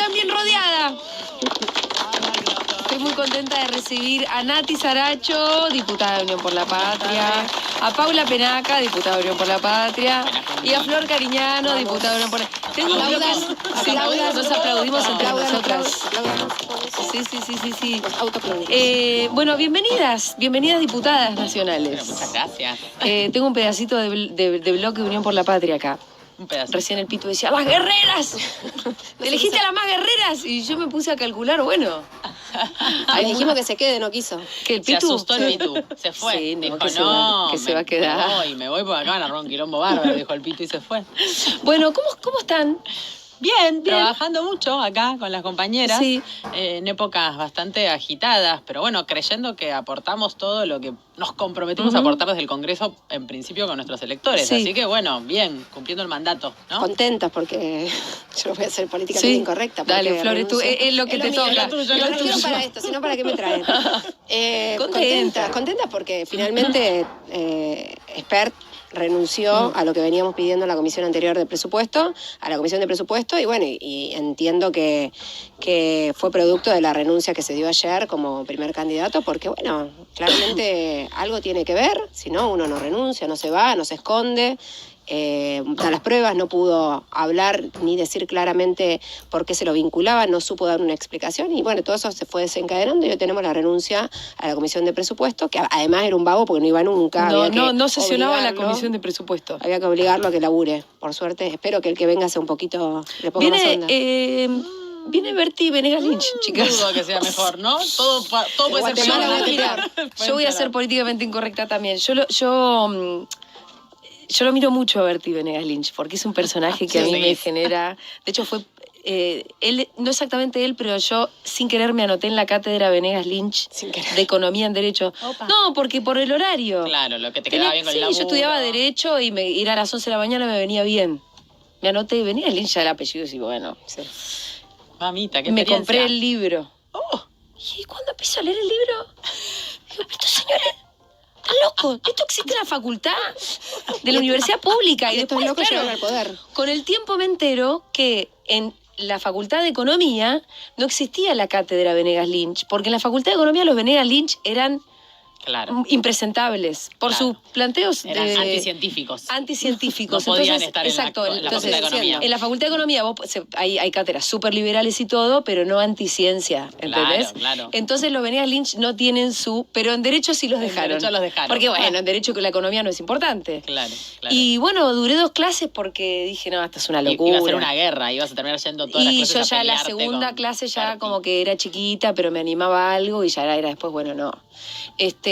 también rodeada. Estoy muy contenta de recibir a Nati Saracho, diputada de Unión por la Patria, a Paula Penaca, diputada de Unión por la Patria, y a Flor Cariñano, diputada de Unión por la Patria. Tengo un bloque. Sí, nos aplaudimos entre nosotras. Sí. Bueno, bienvenidas diputadas nacionales. Bueno, muchas gracias. Tengo un pedacito de bloque de Unión por la Patria acá. Un pedazo. Recién el Pitu decía, ¡las guerreras! ¡Te elegiste a las más guerreras! Y yo me puse a calcular, bueno. Ahí dijimos que se quede, no quiso. ¿Que el Se Pitu? asustó el Pitu, se fue. Sí, no, dijo, que se va a quedar. Me voy porque acá van a armar un quilombo bárbaro, dijo el Pitu y se fue. Bueno, ¿cómo están? Bien, trabajando mucho acá con las compañeras, Sí. En épocas bastante agitadas, pero bueno, creyendo que aportamos todo lo que nos comprometimos a aportar desde el Congreso, en principio con nuestros electores. Sí. Así que bueno, bien, cumpliendo el mandato, ¿no? Contentas porque yo no voy a ser políticamente incorrecta. Dale, Flores, tú, es lo que te mío, toca. Yo no quiero para esto, sino para qué me traen. Contenta. Contentas porque finalmente Espert renunció a lo que veníamos pidiendo en la comisión anterior de presupuesto, a la comisión de presupuesto, y bueno, y entiendo que fue producto de la renuncia que se dio ayer como primer candidato, porque bueno, claramente algo tiene que ver, si no, uno no renuncia, no se va, no se esconde. A las pruebas no pudo hablar ni decir claramente por qué se lo vinculaba, no supo dar una explicación y bueno, todo eso se fue desencadenando y hoy tenemos la renuncia a la comisión de presupuesto, que además era un vago porque no iba nunca. No sesionaba la comisión de presupuesto. Había que obligarlo a que labure, por suerte. Espero que el que venga sea un poquito, le ponga más onda. Viene Berti Venegas Lynch, chicas. Dudo que sea mejor, ¿no? Todo puede ser Guatemala, peor. Yo voy a ser políticamente incorrecta también. Yo lo miro mucho a Berti Venegas Lynch, porque es un personaje que a mí me genera... De hecho, fue... él, no exactamente él, pero yo sin querer me anoté en la cátedra Venegas Lynch de Economía en Derecho. Opa. No, porque por el horario. Claro, lo que te quedaba bien con el laburo. Sí, yo estudiaba Derecho y ir a las 11 de la mañana me venía bien. Me anoté Venegas Lynch, ya el apellido, y bueno... Sí. Mamita, qué Me experiencia. compré el libro. Oh. Y cuando empecé a leer el libro, digo, estos señores... ¿Están locos? ¿Esto existe en la facultad de la universidad pública? Y estos después, locos claro, llegaron al poder. Con el tiempo me entero que en la Facultad de Economía no existía la cátedra Venegas Lynch, porque en la Facultad de Economía los Venegas Lynch eran impresentables por sus planteos. Eran anticientíficos. Anticientíficos. No podían entonces, estar exacto, en la Facultad de Economía. En la Facultad de Economía hay cátedras súper liberales y todo, pero no anticiencia, ¿entendés? Claro. Entonces los Venegas Lynch no tienen pero en Derecho sí los dejaron. En Derecho los dejaron. Porque bueno, en Derecho que la economía no es importante. Claro. Y bueno, duré 2 clases porque dije, no, esta es una locura. Iba a ser una guerra, ibas a terminar yendo todas las clases. Y yo ya la segunda clase ya como que era chiquita, pero me animaba a algo y ya era después, bueno, no.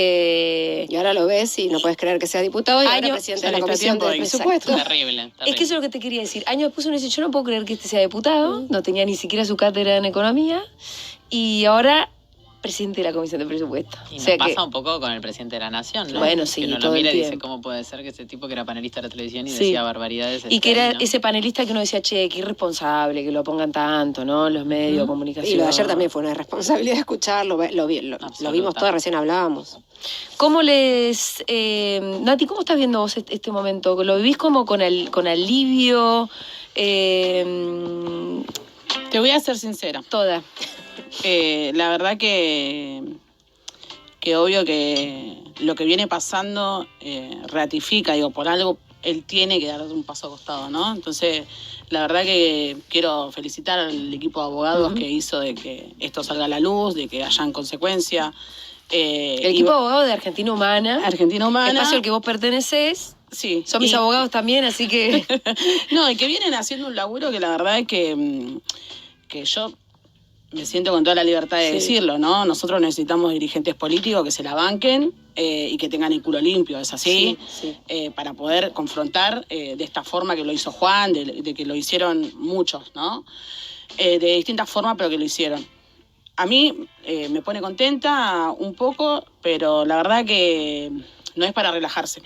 Y ahora lo ves y no puedes creer que sea diputado y ahora presidente de la comisión de presupuesto. Terrible. Es que eso es lo que te quería decir. Años después uno dice, yo no puedo creer que este sea diputado, no tenía ni siquiera su cátedra en economía, y ahora presidente de la comisión de presupuesto. Y nos pasa un poco con el presidente de la Nación, ¿no? Bueno, sí, que uno todo lo mira el y dice, tiempo. ¿cómo puede ser que ese tipo que era panelista de la televisión y decía barbaridades? Y que era ¿no? ese panelista que uno decía, che, qué irresponsable que lo pongan tanto, ¿no? Los medios de comunicación. Y lo de ayer también fue una irresponsabilidad escucharlo, lo vimos todos, recién hablábamos. ¿Cómo Nati, cómo estás viendo vos este momento? ¿Lo vivís como con alivio? Te voy a ser sincera. Toda. La verdad que obvio que lo que viene pasando ratifica, digo, por algo él tiene que dar un paso a costado, ¿no? Entonces, la verdad que quiero felicitar al equipo de abogados que hizo de que esto salga a la luz, de que hayan consecuencias. El equipo de abogados de Argentina Humana. Argentina Humana. Espacio al que vos pertenecés. Sí. Son mis abogados también, así que... No, y que vienen haciendo un laburo que la verdad es que yo me siento con toda la libertad de decirlo, ¿no? Nosotros necesitamos dirigentes políticos que se la banquen y que tengan el culo limpio, ¿es así? Sí. Para poder confrontar de esta forma que lo hizo Juan, de que lo hicieron muchos, ¿no? De distintas formas, pero que lo hicieron. A mí me pone contenta un poco, pero la verdad que no es para relajarse.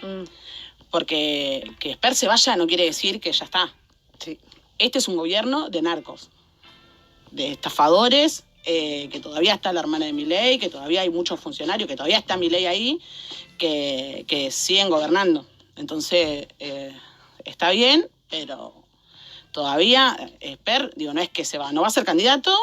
Porque que Esper se vaya no quiere decir que ya está. Sí. Este es un gobierno de narcos, de estafadores, que todavía está la hermana de Milei, que todavía hay muchos funcionarios, que todavía está Milei ahí, que siguen gobernando. Entonces, está bien, pero todavía, Esper, digo, no es que no va a ser candidato,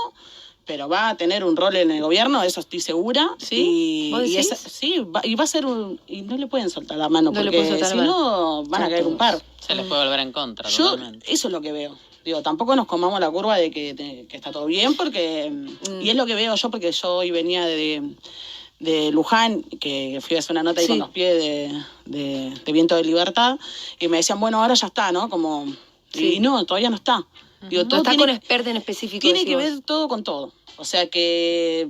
pero va a tener un rol en el gobierno, eso estoy segura. ¿Sí? ¿Vos decís? Y va a ser y no le pueden soltar la mano, No le porque pueden soltar si la no van a caer un par. Se les puede volver en contra, Yo, totalmente. eso es lo que veo. Digo, tampoco nos comamos la curva de que está todo bien, porque y es lo que veo yo, porque yo hoy venía de Luján, que fui a hacer una nota ahí con los pies de Viento de Libertad, y me decían, bueno, ahora ya está, ¿no? Como, y no, todavía no está. Digo, No todo está tiene, con experta en específico. tiene que decimos. ver todo con todo. O sea, que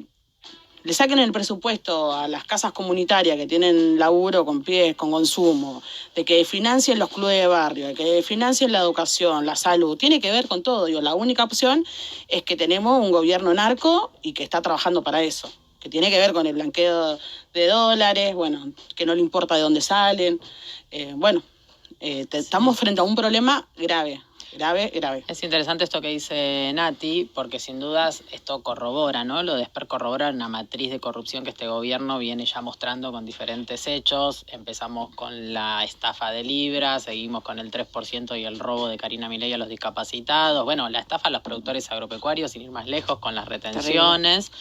le saquen el presupuesto a las casas comunitarias que tienen laburo con pies, con consumo, de que financien los clubes de barrio, de que financien la educación, la salud, tiene que ver con todo. Digo, la única opción es que tenemos un gobierno narco y que está trabajando para eso, que tiene que ver con el blanqueo de dólares, bueno, que no le importa de dónde salen. Estamos frente a un problema grave. Grave. Es interesante esto que dice Nati, porque sin dudas esto corrobora, ¿no? Lo de Esper corrobora una matriz de corrupción que este gobierno viene ya mostrando con diferentes hechos. Empezamos con la estafa de Libra, seguimos con el 3% y el robo de Karina Milei a los discapacitados. Bueno, la estafa a los productores agropecuarios, sin ir más lejos, con las retenciones.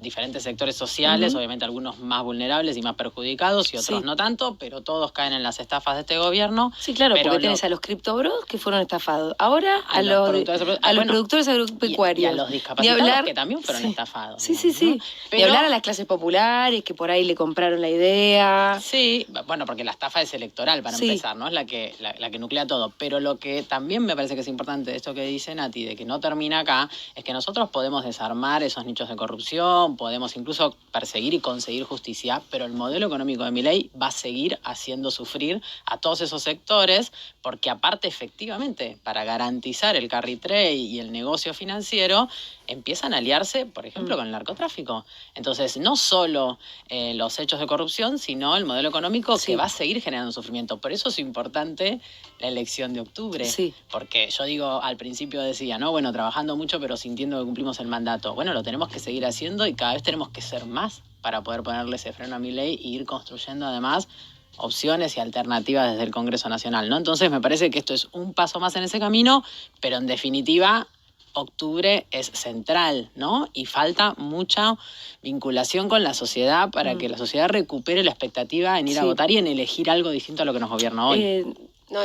Diferentes sectores sociales, obviamente algunos más vulnerables y más perjudicados y otros no tanto, pero todos caen en las estafas de este gobierno. Sí, claro, pero porque tenés a los criptobros que fueron estafados. Ahora a los productores agropecuarios. Y a los discapacitados que también fueron estafados. Sí. ¿no? Pero, y hablar a las clases populares que por ahí le compraron la idea. Sí, bueno, porque la estafa es electoral para empezar, ¿no? Es la que nuclea todo. Pero lo que también me parece que es importante de esto que dice Nati, de que no termina acá, es que nosotros podemos desarmar esos nichos de corrupción, podemos incluso perseguir y conseguir justicia, pero el modelo económico de Milei va a seguir haciendo sufrir a todos esos sectores, porque aparte, efectivamente, para garantizar el carry trade y el negocio financiero, empiezan a aliarse, por ejemplo, con el narcotráfico. Entonces, no solo los hechos de corrupción, sino el modelo económico que va a seguir generando sufrimiento. Por eso es importante la elección de octubre. Porque yo digo, al principio decía, ¿no? Bueno, trabajando mucho, pero sintiendo que cumplimos el mandato. Bueno, lo tenemos que seguir haciendo y cada vez tenemos que ser más para poder ponerle ese freno a Milei e ir construyendo además opciones y alternativas desde el Congreso Nacional, ¿no? Entonces me parece que esto es un paso más en ese camino, pero en definitiva octubre es central, ¿no? Y falta mucha vinculación con la sociedad para que la sociedad recupere la expectativa en ir a votar y en elegir algo distinto a lo que nos gobierna hoy.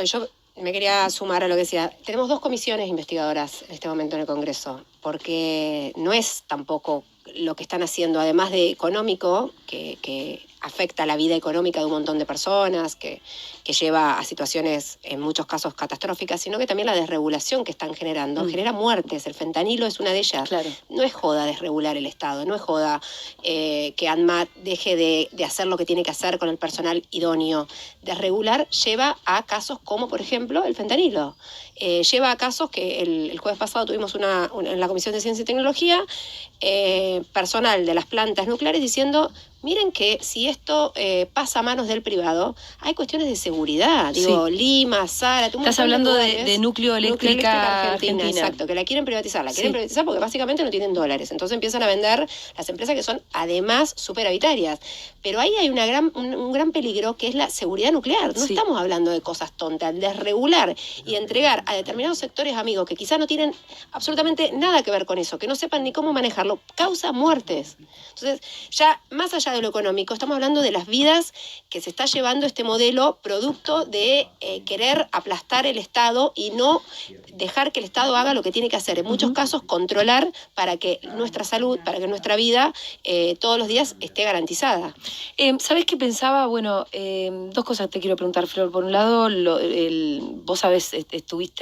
Yo me quería sumar a lo que decía. Tenemos 2 comisiones investigadoras en este momento en el Congreso, porque no es tampoco lo que están haciendo, además de económico, que afecta la vida económica de un montón de personas, que lleva a situaciones en muchos casos catastróficas, sino que también la desregulación que están generando genera muertes. El fentanilo es una de ellas. Claro. No es joda desregular el Estado, no es joda que ANMAT deje de hacer lo que tiene que hacer con el personal idóneo. Desregular lleva a casos como, por ejemplo, el fentanilo. Lleva a casos que el jueves pasado tuvimos en la Comisión de Ciencia y Tecnología, personal de las plantas nucleares diciendo, miren que si esto pasa a manos del privado, hay cuestiones de seguridad. Digo, Lima, Zara... Estás hablando de Núcleo Eléctrica Argentina. Exacto, que la quieren privatizar. La quieren privatizar porque básicamente no tienen dólares. Entonces empiezan a vender las empresas que son además superavitarias. Pero ahí hay un gran peligro que es la seguridad nuclear. No estamos hablando de cosas tontas. Desregular y entregar a determinados sectores amigos que quizás no tienen absolutamente nada que ver con eso, que no sepan ni cómo manejarlo, causa muertes. Entonces, ya más allá de lo económico, estamos hablando de las vidas que se está llevando este modelo producto de querer aplastar el Estado y no dejar que el Estado haga lo que tiene que hacer. En muchos casos, controlar para que nuestra salud, para que nuestra vida todos los días esté garantizada. ¿Sabés qué pensaba? Bueno, 2 cosas te quiero preguntar, Flor. Por un lado, vos sabés, estuviste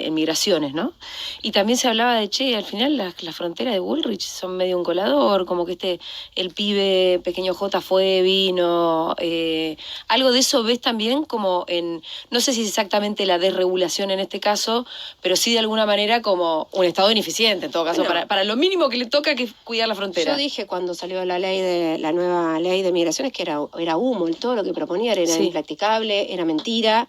en migraciones, ¿no? Y también se hablaba de, al final las fronteras de Bullrich son medio un colador, como que el pibe pequeño J vino, algo de eso ves también como no sé si exactamente la desregulación en este caso, pero sí de alguna manera como un Estado ineficiente en todo caso, para lo mínimo que le toca, que es cuidar la frontera. Yo dije cuando salió la nueva ley de migraciones que era humo, todo lo que proponían era impracticable, era mentira.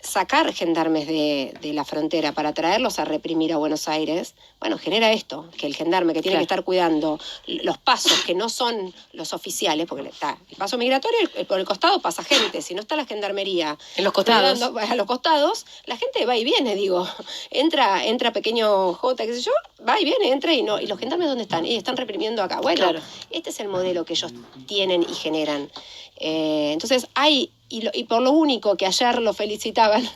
sacar gendarmes de la frontera para traerlos a reprimir a Buenos Aires, bueno, genera esto, que el gendarme que tiene que estar cuidando los pasos que no son los oficiales, porque está el paso migratorio, por el costado pasa gente, si no está la gendarmería En los costados. a los costados, la gente va y viene, digo, entra pequeño J, qué sé yo, va y viene, entra y los gendarmes ¿dónde están? Y están reprimiendo acá. Bueno, Claro. este es el modelo que ellos tienen y generan. Entonces hay, y por lo único que ayer lo felicitaban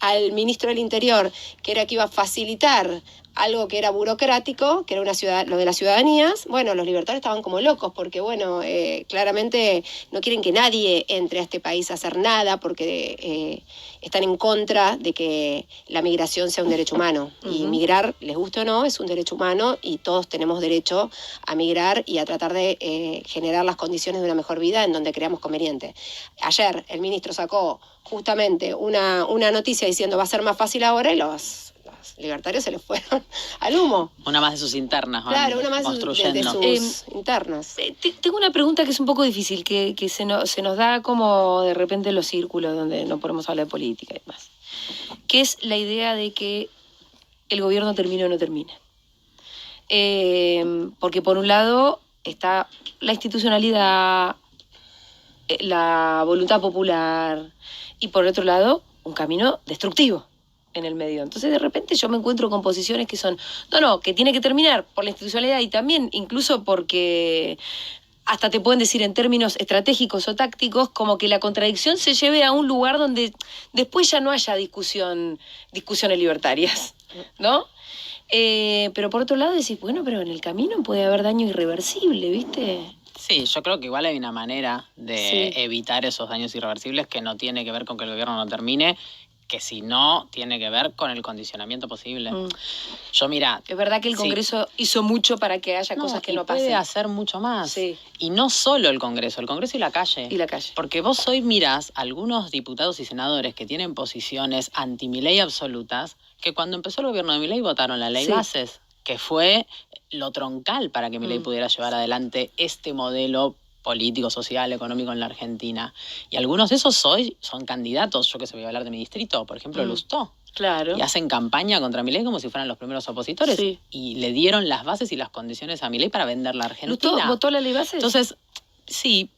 al ministro del Interior, que era que iba a facilitar algo que era burocrático, que era lo de las ciudadanías, bueno, los libertarios estaban como locos, porque bueno, claramente no quieren que nadie entre a este país a hacer nada, porque están en contra de que la migración sea un derecho humano. Y migrar, les guste o no, es un derecho humano y todos tenemos derecho a migrar y a tratar de generar las condiciones de una mejor vida en donde creamos conveniente. Ayer el ministro sacó justamente una noticia diciendo va a ser más fácil ahora y los libertarios se les fueron al humo. Una más de sus internas, van Claro, una más construyendo. de sus internas. Tengo una pregunta que es un poco difícil, que se nos da como de repente en los círculos donde no podemos hablar de política y demás. Que es la idea de que el gobierno termine o no termine. Porque por un lado está la institucionalidad, la voluntad popular, y por otro lado un camino destructivo en el medio. Entonces de repente yo me encuentro con posiciones que son, que tiene que terminar por la institucionalidad y también incluso porque hasta te pueden decir en términos estratégicos o tácticos como que la contradicción se lleve a un lugar donde después ya no haya discusiones libertarias, ¿no? Pero por otro lado decís, bueno, pero en el camino puede haber daño irreversible, ¿viste? Sí, yo creo que igual hay una manera de evitar esos daños irreversibles que no tiene que ver con que el gobierno no termine, que si no, tiene que ver con el condicionamiento posible. Yo, mira... Es verdad que el Congreso hizo mucho para que haya cosas que no pasen. puede hacer mucho más. Sí. Y no solo el Congreso y la calle. Y la calle. Porque vos hoy mirás algunos diputados y senadores que tienen posiciones anti-Milei absolutas, que cuando empezó el gobierno de Milei votaron la ley Bases, que fue lo troncal para que Milei pudiera llevar adelante este modelo político, social, económico en la Argentina. Y algunos de esos hoy son candidatos, yo que sé, voy a hablar de mi distrito, por ejemplo, Lustó. Claro. Y hacen campaña contra Milei como si fueran los primeros opositores. Sí. Y le dieron las bases y las condiciones a Milei para vender la Argentina. ¿Lustó votó la ley Bases? Entonces, sí,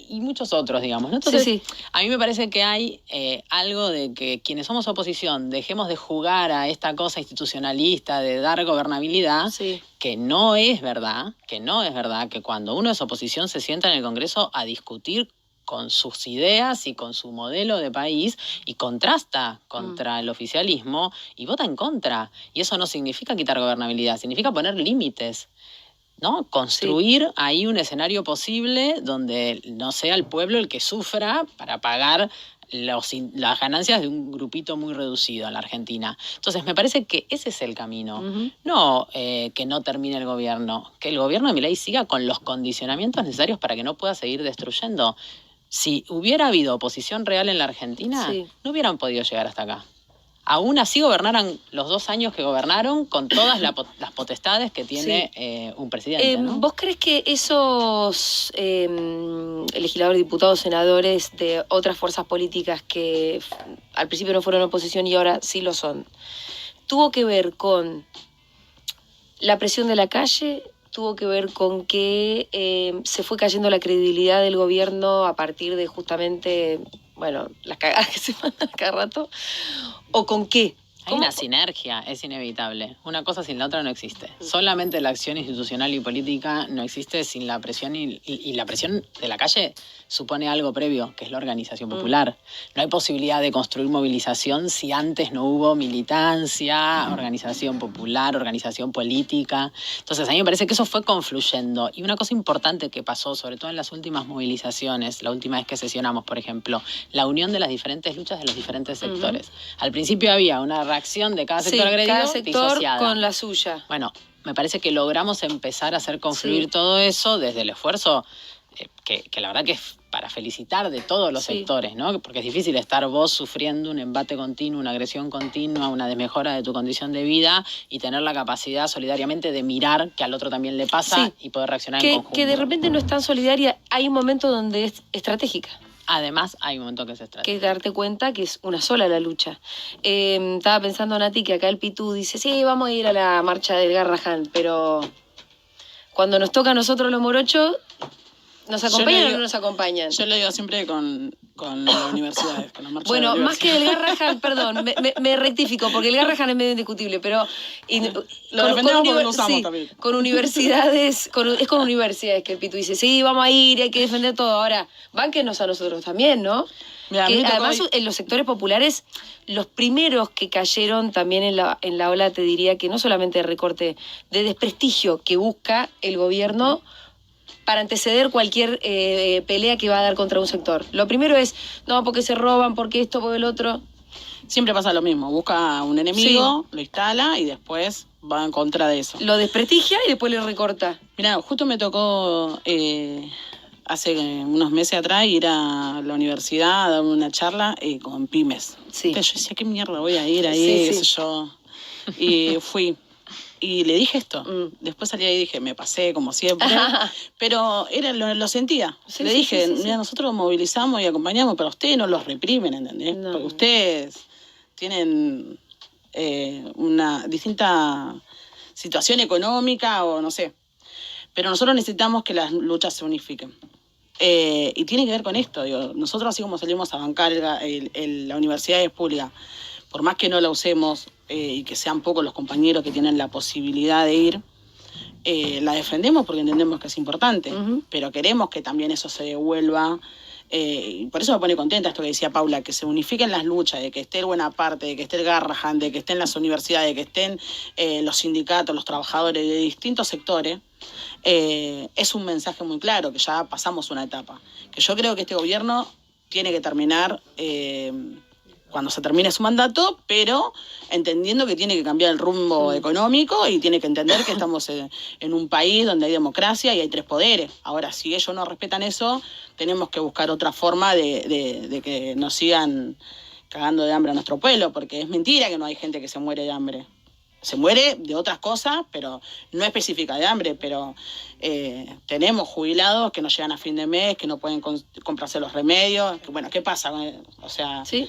y muchos otros, digamos, ¿no? Entonces, a mí me parece que hay algo de que quienes somos oposición dejemos de jugar a esta cosa institucionalista de dar gobernabilidad, que no es verdad, que cuando uno es oposición se sienta en el Congreso a discutir con sus ideas y con su modelo de país y contrasta contra el oficialismo y vota en contra. Y eso no significa quitar gobernabilidad, significa poner límites, ¿no? Construir ahí un escenario posible donde no sea el pueblo el que sufra para pagar las ganancias de un grupito muy reducido en la Argentina. Entonces me parece que ese es el camino. No que no termine el gobierno, que el gobierno de Milei siga con los condicionamientos necesarios para que no pueda seguir destruyendo. Si hubiera habido oposición real en la Argentina, no hubieran podido llegar hasta acá. Aún así gobernaran los 2 años que gobernaron con todas las potestades que tiene un presidente, ¿no? ¿Vos crees que esos legisladores, diputados, senadores de otras fuerzas políticas que al principio no fueron oposición y ahora sí lo son, tuvo que ver con la presión de la calle? ¿Tuvo que ver con que se fue cayendo la credibilidad del gobierno a partir de justamente, las cagadas que se mandan cada rato? ¿O con qué? Hay una sinergia, es inevitable. Una cosa sin la otra no existe. Solamente la acción institucional y política no existe sin la presión y la presión de la calle supone algo previo, que es la organización popular. No hay posibilidad de construir movilización si antes no hubo militancia, organización popular, organización política. Entonces a mí me parece que eso fue confluyendo. Y una cosa importante que pasó, sobre todo en las últimas movilizaciones, la última vez que sesionamos, por ejemplo, la unión de las diferentes luchas de los diferentes sectores. Al principio había una reacción de cada sector agredido, cada sector disociada. Con la suya. Bueno, me parece que logramos empezar a hacer confluir todo eso desde el esfuerzo que la verdad que es para felicitar de todos los sectores, ¿no? Porque es difícil estar vos sufriendo un embate continuo, una agresión continua, una desmejora de tu condición de vida y tener la capacidad solidariamente de mirar que al otro también le pasa y poder reaccionar en conjunto. Que de repente no es tan solidaria, hay un momento donde es estratégica. Además, hay un momento que es estratégico. que darte cuenta que es una sola la lucha. Estaba pensando, Nati, que acá el Pitu dice, sí, vamos a ir a la marcha del Garrahan, pero cuando nos toca a nosotros los morochos, ¿nos acompañan o no nos acompañan? Yo lo digo siempre con las universidades, con la marcha de Bueno, la más que el Garrahan, perdón, me rectifico, porque el Garrahan es medio indiscutible, pero Lo defendemos porque lo usamos también. con universidades, es con universidades que el Pitu dice, sí, vamos a ir, hay que defender todo. Ahora, bánquenos a nosotros también, ¿no? Mira, a mí Que me tocó además en los sectores populares, los primeros que cayeron también en la ola, te diría que no solamente de recorte, de desprestigio que busca el gobierno para anteceder cualquier pelea que va a dar contra un sector. Lo primero es, no, porque se roban, porque esto, porque el otro. Siempre pasa lo mismo, busca un enemigo, lo instala y después va en contra de eso. Lo desprestigia y después le recorta. Mirá, justo me tocó hace unos meses atrás ir a la universidad a dar una charla con pymes. Sí. Entonces yo decía, ¿qué mierda voy a ir ahí? Sí, qué sí. sé yo. Y fui. Y le dije esto. Después salí ahí y dije, me pasé como siempre. Pero lo sentía. Sí, le sí, dije, sí, sí, mira, nosotros movilizamos y acompañamos, pero ustedes no los reprimen, ¿entendés? No. Porque ustedes tienen una distinta situación económica o no sé. Pero nosotros necesitamos que las luchas se unifiquen. Y tiene que ver con esto. Digo, nosotros así como salimos a bancar la universidad es pública, por más que no la usemos y que sean pocos los compañeros que tienen la posibilidad de ir, la defendemos porque entendemos que es importante, pero queremos que también eso se devuelva. Y por eso me pone contenta esto que decía Paula, que se unifiquen las luchas, de que esté el Buena Parte, de que esté el Garrahan, de que estén las universidades, de que estén los sindicatos, los trabajadores de distintos sectores. Es un mensaje muy claro, que ya pasamos una etapa. Que yo creo que este gobierno tiene que terminar cuando se termine su mandato, pero entendiendo que tiene que cambiar el rumbo económico y tiene que entender que estamos en un país donde hay democracia y hay 3 poderes. Ahora, si ellos no respetan eso, tenemos que buscar otra forma de que nos sigan cagando de hambre a nuestro pueblo, porque es mentira que no hay gente que se muere de hambre. Se muere de otras cosas, pero no específica de hambre, pero tenemos jubilados que no llegan a fin de mes, que no pueden comprarse los remedios. Que, bueno, ¿qué pasa? O sea, ¿Sí?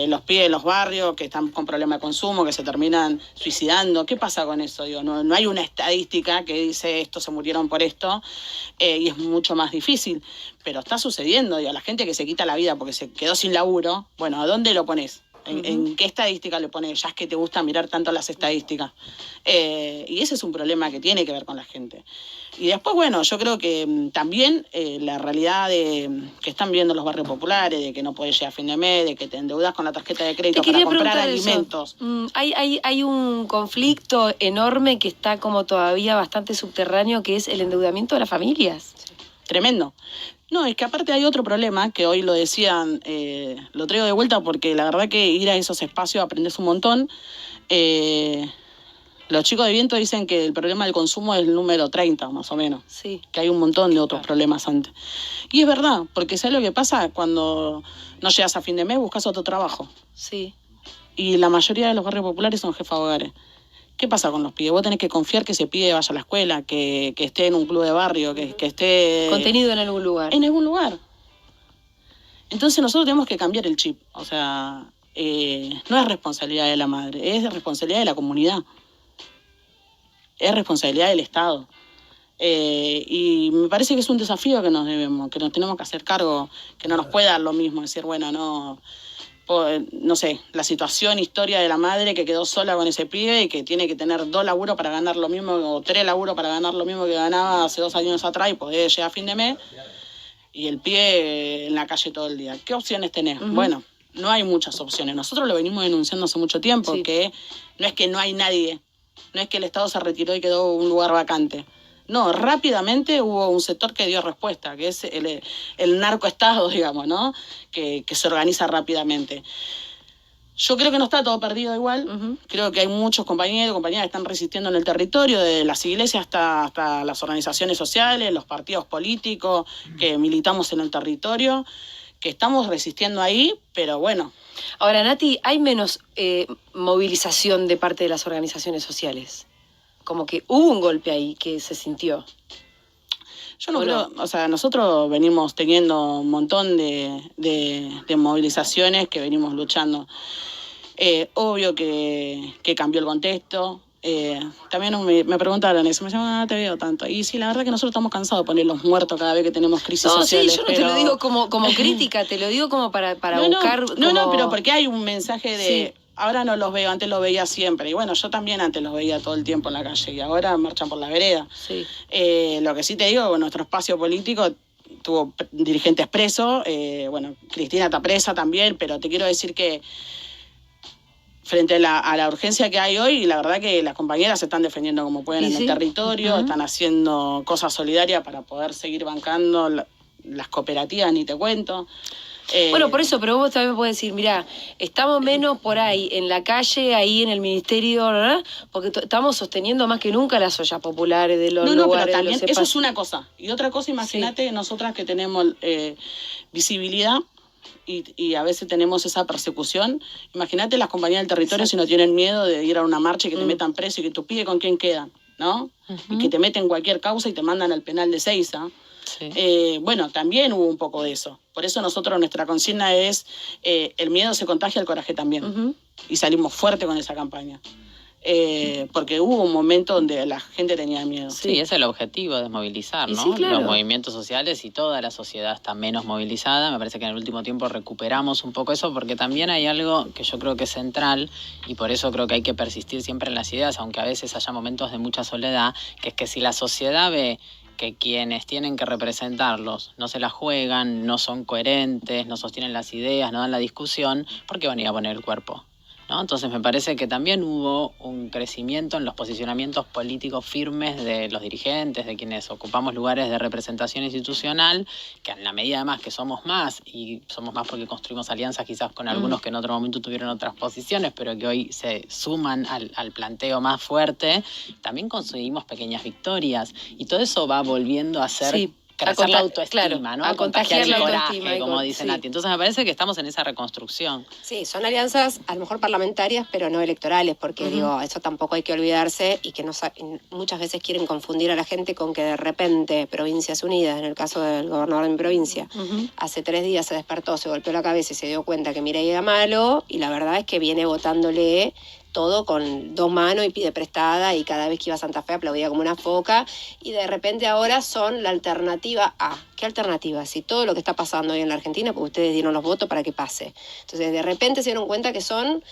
Los pibes de los barrios que están con problemas de consumo, que se terminan suicidando. ¿Qué pasa con eso? Digo, no hay una estadística que dice estos se murieron por esto y es mucho más difícil. Pero está sucediendo, digo, la gente que se quita la vida porque se quedó sin laburo, bueno, ¿a dónde lo pones? ¿En qué estadística le pones? Ya es que te gusta mirar tanto las estadísticas. Y ese es un problema que tiene que ver con la gente. Y después, bueno, yo creo que también la realidad que están viendo los barrios populares, de que no puedes llegar a fin de mes, de que te endeudas con la tarjeta de crédito para comprar alimentos. Hay un conflicto enorme que está como todavía bastante subterráneo, que es el endeudamiento de las familias. Tremendo. No, es que aparte hay otro problema, que hoy lo decían, lo traigo de vuelta porque la verdad que ir a esos espacios aprendes un montón. Los chicos de Viento dicen que el problema del consumo es el número 30, más o menos. Sí. Que hay un montón de otros problemas antes. Y es verdad, porque ¿sabes lo que pasa? Cuando no llegas a fin de mes, buscas otro trabajo. Sí. Y la mayoría de los barrios populares son jefas de hogares. ¿Qué pasa con los pibes? Vos tenés que confiar que ese pibe vaya a la escuela, que esté en un club de barrio, que esté... Contenido en algún lugar. En algún lugar. Entonces nosotros tenemos que cambiar el chip. O sea, no es responsabilidad de la madre, es responsabilidad de la comunidad. Es responsabilidad del Estado. Y me parece que es un desafío que nos debemos, que nos tenemos que hacer cargo, que no nos puede dar lo mismo, decir, bueno, no sé, la situación, historia de la madre que quedó sola con ese pibe y que tiene que tener 2 laburos para ganar lo mismo, o 3 laburos para ganar lo mismo que ganaba hace 2 años atrás y poder llegar a fin de mes, y el pibe en la calle todo el día. ¿Qué opciones tenés? Bueno, no hay muchas opciones. Nosotros lo venimos denunciando hace mucho tiempo, que no es que no hay nadie, no es que el Estado se retiró y quedó un lugar vacante. No, rápidamente hubo un sector que dio respuesta, que es el narcoestado, digamos, ¿no? Que se organiza rápidamente. Yo creo que no está todo perdido igual. Creo que hay muchos compañeros y compañeras que están resistiendo en el territorio, desde las iglesias hasta las organizaciones sociales, los partidos políticos, que militamos en el territorio, que estamos resistiendo ahí, pero bueno. Ahora, Nati, hay menos movilización de parte de las organizaciones sociales. Como que hubo un golpe ahí que se sintió. Yo no creo, o sea, nosotros venimos teniendo un montón de movilizaciones que venimos luchando. Obvio que cambió el contexto. También me preguntaron eso, me llaman, no te veo tanto. Y sí, la verdad que nosotros estamos cansados de poner los muertos cada vez que tenemos crisis sociales. Sí, yo no te lo digo como crítica, te lo digo como para buscar... No, pero porque hay un mensaje de... Sí. Ahora no los veo, antes los veía siempre. Y bueno, yo también antes los veía todo el tiempo en la calle y ahora marchan por la vereda. Sí. Lo que sí te digo, nuestro espacio político tuvo dirigentes presos. Bueno, Cristina está presa también, pero te quiero decir que frente a la urgencia que hay hoy, la verdad que las compañeras se están defendiendo como pueden en el territorio, están haciendo cosas solidarias para poder seguir bancando las cooperativas, ni te cuento. Bueno, por eso, pero vos también podés decir, mirá, estamos menos por ahí, en la calle, ahí en el ministerio, ¿verdad? Porque estamos sosteniendo más que nunca las ollas populares de los lugares. Pero también, eso es una cosa. Y otra cosa, imagínate nosotras que tenemos visibilidad y a veces tenemos esa persecución. Imagínate las compañías del territorio si no tienen miedo de ir a una marcha y que te metan preso y que tú pides con quién quedan, ¿no? Y que te meten cualquier causa y te mandan al penal de Seiza. Sí. Bueno, también hubo un poco de eso. Por eso nosotros, nuestra consigna es el miedo se contagia, el coraje también. Y salimos fuerte con esa campaña. Porque hubo un momento donde la gente tenía miedo. Sí, ese es el objetivo, desmovilizar, ¿no? Sí, claro. Los movimientos sociales y toda la sociedad está menos movilizada. Me parece que en el último tiempo recuperamos un poco eso, porque también hay algo que yo creo que es central, y por eso creo que hay que persistir siempre en las ideas, aunque a veces haya momentos de mucha soledad, que es que si la sociedad ve que quienes tienen que representarlos no se la juegan, no son coherentes, no sostienen las ideas, no dan la discusión, ¿por qué van a ir a poner el cuerpo? ¿No? Entonces me parece que también hubo un crecimiento en los posicionamientos políticos firmes de los dirigentes, de quienes ocupamos lugares de representación institucional, que en la medida además que somos más, y somos más porque construimos alianzas quizás con algunos que en otro momento tuvieron otras posiciones, pero que hoy se suman al planteo más fuerte, también conseguimos pequeñas victorias, y todo eso va volviendo a ser... Sí. crecer la autoestima, claro, ¿no? A contagiar la coraje, autoestima, como dice Nati. Entonces me parece que estamos en esa reconstrucción. Sí, son alianzas a lo mejor parlamentarias, pero no electorales, porque digo, eso tampoco hay que olvidarse y que muchas veces quieren confundir a la gente con que de repente Provincias Unidas, en el caso del gobernador de mi provincia, hace 3 días se despertó, se golpeó la cabeza y se dio cuenta que Milei era malo, y la verdad es que viene votándole todo con 2 manos y pide prestada, y cada vez que iba a Santa Fe aplaudía como una foca, y de repente ahora son la alternativa a. ¿Qué alternativa? Si todo lo que está pasando hoy en la Argentina, porque ustedes dieron los votos para que pase. Entonces de repente se dieron cuenta que son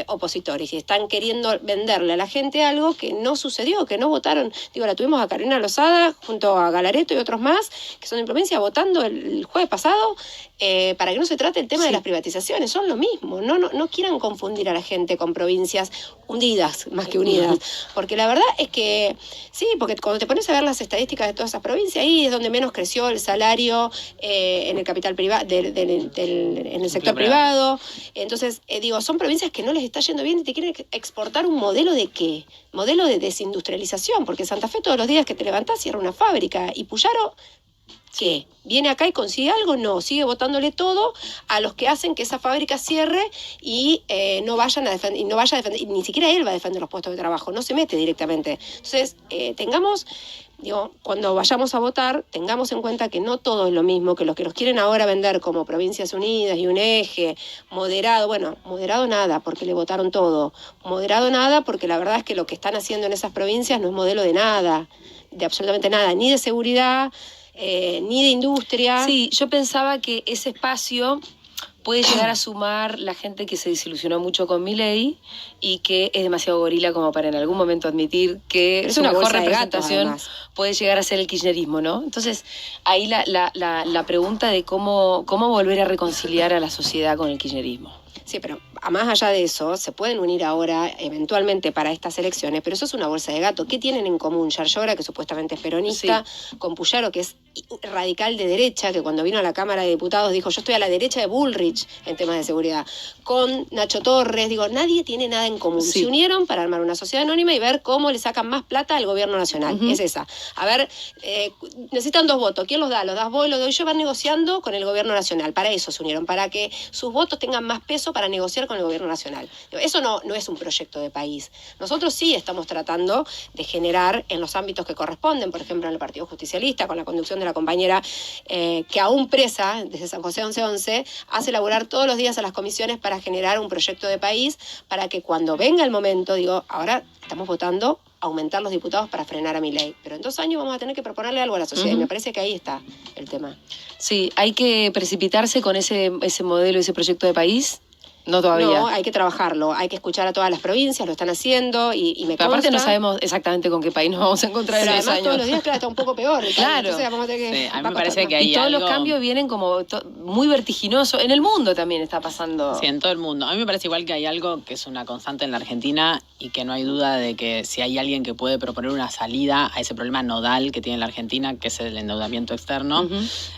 opositores y están queriendo venderle a la gente algo que no sucedió, que no votaron. Digo, la tuvimos a Carolina Lozada junto a Galareto y otros más que son de provincia votando el jueves pasado para que no se trate el tema de las privatizaciones. Son lo mismo. No quieran confundir a la gente con provincias hundidas más que unidas. Porque la verdad es que sí, porque cuando te pones a ver las estadísticas de todas esas provincias, ahí es donde menos creció el salario en el capital privado, en el sector privado. Entonces, digo, son provincias que no les está yendo bien y te quieren exportar un modelo de ¿qué? Modelo de desindustrialización, porque Santa Fe todos los días que te levantás cierra una fábrica, y Puyaro, ¿qué? ¿Viene acá y consigue algo? No, sigue votándole todo a los que hacen que esa fábrica cierre y no vayan a defender, y no vaya a defender, y ni siquiera él va a defender los puestos de trabajo, no se mete directamente. Entonces, cuando vayamos a votar, tengamos en cuenta que no todo es lo mismo, que los que los quieren ahora vender como Provincias Unidas y un eje moderado, bueno, moderado nada, porque le votaron todo, moderado nada, porque la verdad es que lo que están haciendo en esas provincias no es modelo de nada, de absolutamente nada, ni de seguridad, ni de industria. Sí, yo pensaba que ese espacio puede llegar a sumar la gente que se desilusionó mucho con Milei y que es demasiado gorila como para en algún momento admitir que es su una mejor bolsa de representación gatos, puede llegar a ser el kirchnerismo, ¿no? Entonces, ahí la pregunta de cómo volver a reconciliar a la sociedad con el kirchnerismo. Sí, pero más allá de eso, se pueden unir ahora, eventualmente, para estas elecciones, pero eso es una bolsa de gato. ¿Qué tienen en común Yarlora, que supuestamente es peronista, con Puyaro, que es radical de derecha, que cuando vino a la Cámara de Diputados dijo, yo estoy a la derecha de Bullrich en temas de seguridad, con Nacho Torres, digo, nadie tiene nada en común. Se unieron para armar una sociedad anónima y ver cómo le sacan más plata al gobierno nacional. Es esa. A ver, necesitan 2 votos. ¿Quién los da? Los das vos y los doy yo. Van negociando con el gobierno nacional. Para eso se unieron, para que sus votos tengan más peso incluso para negociar con el gobierno nacional. Eso no es un proyecto de país. Nosotros sí estamos tratando de generar en los ámbitos que corresponden, por ejemplo, en el Partido Justicialista, con la conducción de la compañera que aún presa desde San José 1111, hace laburar todos los días a las comisiones para generar un proyecto de país, para que cuando venga el momento, ahora estamos votando aumentar los diputados para frenar a Milei, pero en 2 años vamos a tener que proponerle algo a la sociedad, y me parece que ahí está el tema. Sí, hay que precipitarse con ese modelo, ese proyecto de país. No todavía. No, hay que trabajarlo, hay que escuchar a todas las provincias, lo están haciendo y me Pero aparte consta, no sabemos exactamente con qué país nos vamos a encontrar pero en 2 además años. todos los días, claro, está un poco peor. Claro. Entonces vamos a tener que... Sí, a mí va me parece costar que más. hay Y todos los algo- cambios vienen como muy vertiginosos. En el mundo también está pasando. Sí, en todo el mundo. A mí me parece igual que hay algo que es una constante en la Argentina y que no hay duda de que si hay alguien que puede proponer una salida a ese problema nodal que tiene la Argentina, que es el endeudamiento externo,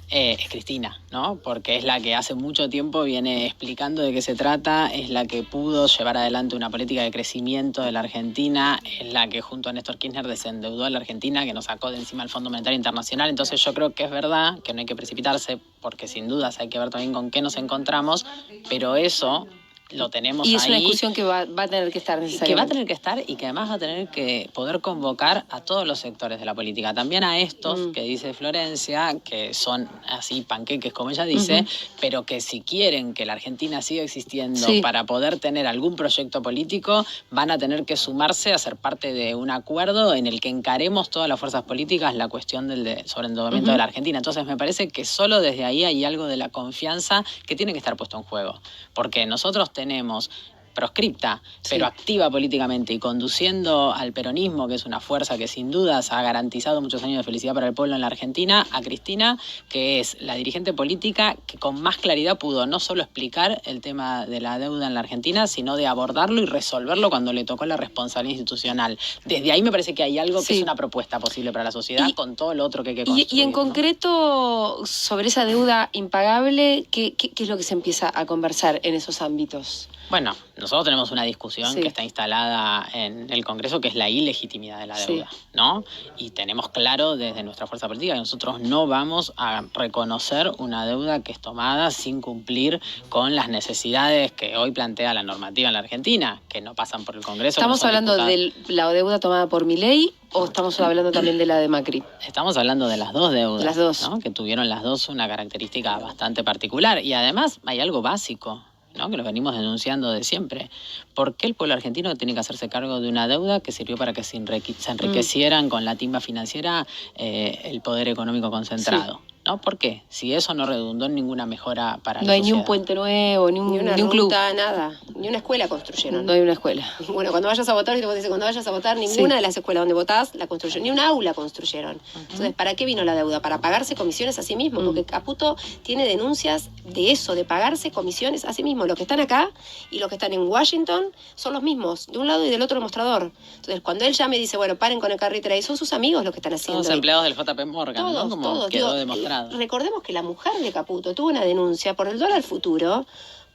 es Cristina, ¿no? Porque es la que hace mucho tiempo viene explicando de qué se trata, es la que pudo llevar adelante una política de crecimiento de la Argentina, es la que junto a Néstor Kirchner desendeudó a la Argentina, que nos sacó de encima el Fondo Monetario Internacional. Entonces yo creo que es verdad que no hay que precipitarse, porque sin dudas hay que ver también con qué nos encontramos, pero eso lo tenemos Y ahí. es una discusión que va a tener que estar Que va a necesariamente. tener que estar y que además va a tener que poder convocar a todos los sectores de la política, también a estos que dice Florencia, que son así panqueques como ella dice, pero que si quieren que la Argentina siga existiendo para poder tener algún proyecto político, van a tener que sumarse a ser parte de un acuerdo en el que encaremos todas las fuerzas políticas la cuestión del sobreendeudamiento de la Argentina. Entonces me parece que solo desde ahí hay algo de la confianza que tiene que estar puesto en juego, porque nosotros tenemos proscripta, pero activa políticamente y conduciendo al peronismo, que es una fuerza que sin dudas ha garantizado muchos años de felicidad para el pueblo en la Argentina, a Cristina, que es la dirigente política que con más claridad pudo no solo explicar el tema de la deuda en la Argentina, sino de abordarlo y resolverlo cuando le tocó la responsabilidad institucional. Desde ahí me parece que hay algo que es una propuesta posible para la sociedad con todo lo otro que hay que construir. Y en ¿no? concreto, sobre esa deuda impagable, ¿qué es lo que se empieza a conversar en esos ámbitos? Bueno, nosotros tenemos una discusión que está instalada en el Congreso, que es la ilegitimidad de la deuda, ¿no? Y tenemos claro desde nuestra fuerza política que nosotros no vamos a reconocer una deuda que es tomada sin cumplir con las necesidades que hoy plantea la normativa en la Argentina, que no pasan por el Congreso. ¿Estamos hablando de la deuda tomada por Milei o estamos hablando también de la de Macri? Estamos hablando de las dos deudas, Las dos. ¿no? Que tuvieron las dos una característica bastante particular. Y además hay algo básico, ¿no? Que lo venimos denunciando de siempre. ¿Por qué el pueblo argentino tiene que hacerse cargo de una deuda que sirvió para que se enriquecieran con la timba financiera el poder económico concentrado? ¿No? ¿Por qué? Si eso no redundó en ninguna mejora para la No hay sociedad. ni un puente nuevo, ni Ni una un club. ruta, nada. Ni una escuela construyeron. No hay una escuela. Bueno, cuando vayas a votar, cuando vayas a votar, ninguna de las escuelas donde votás la construyeron, ni un aula construyeron. Entonces, ¿para qué vino la deuda? Para pagarse comisiones a sí mismo, porque Caputo tiene denuncias de eso, de pagarse comisiones a sí mismo. Los que están acá y los que están en Washington son los mismos, de un lado y del otro del mostrador. Entonces, cuando él ya me dice, bueno, paren con el carrito ahí, son sus amigos los que están haciendo. Son los empleados del JP Morgan, Todos, ¿no? Como todos. quedó Digo, demostrado. Recordemos que la mujer de Caputo tuvo una denuncia por el dólar futuro,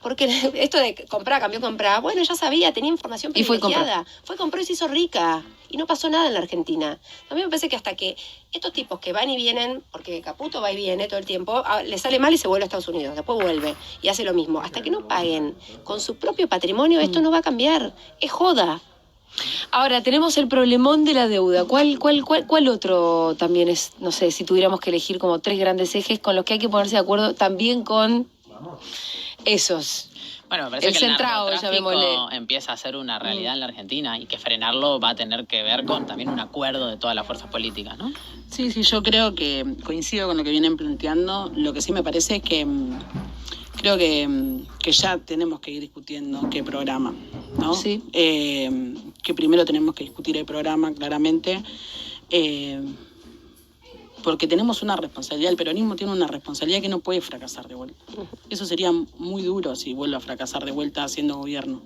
porque esto de comprar, cambió, comprar, bueno, ya sabía, tenía información Y fue y compró. privilegiada. Fue, compró y se hizo rica. Y no pasó nada en la Argentina. A mí me parece que hasta que estos tipos que van y vienen, porque Caputo va y viene todo el tiempo, le sale mal y se vuelve a Estados Unidos, después vuelve y hace lo mismo. Hasta que no paguen con su propio patrimonio, esto no va a cambiar. Es joda. Ahora, tenemos el problemón de la deuda. ¿Cuál otro también es, no sé, si tuviéramos que elegir como 3 grandes ejes con los que hay que ponerse de acuerdo también con esos? Bueno, me parece El que el centrado, narcotráfico llamémosle. empieza a ser una realidad en la Argentina y que frenarlo va a tener que ver con también un acuerdo de todas las fuerzas políticas, ¿no? Sí, yo creo que coincido con lo que vienen planteando. Lo que sí me parece es que creo que ya tenemos que ir discutiendo qué programa, ¿no? Sí. Que primero tenemos que discutir el programa, claramente, porque tenemos una responsabilidad, el peronismo tiene una responsabilidad que no puede fracasar de vuelta. Eso sería muy duro si vuelve a fracasar de vuelta haciendo gobierno.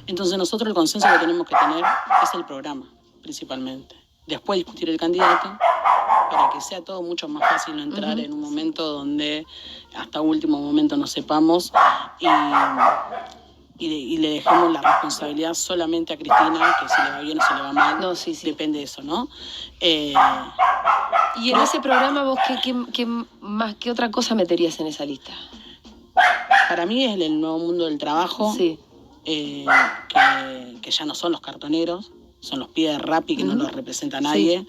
Entonces nosotros el consenso que tenemos que tener es el programa, principalmente. Después discutir el candidato, para que sea todo mucho más fácil no entrar en un momento donde hasta último momento no sepamos y le dejemos la responsabilidad solamente a Cristina, que si le va bien o si le va mal, No, sí. depende de eso, ¿no? Y en ese programa vos, ¿qué otra cosa meterías en esa lista? para mí es el nuevo mundo del trabajo, Sí. que ya no son los cartoneros, son los pibes de Rappi que no los representa nadie.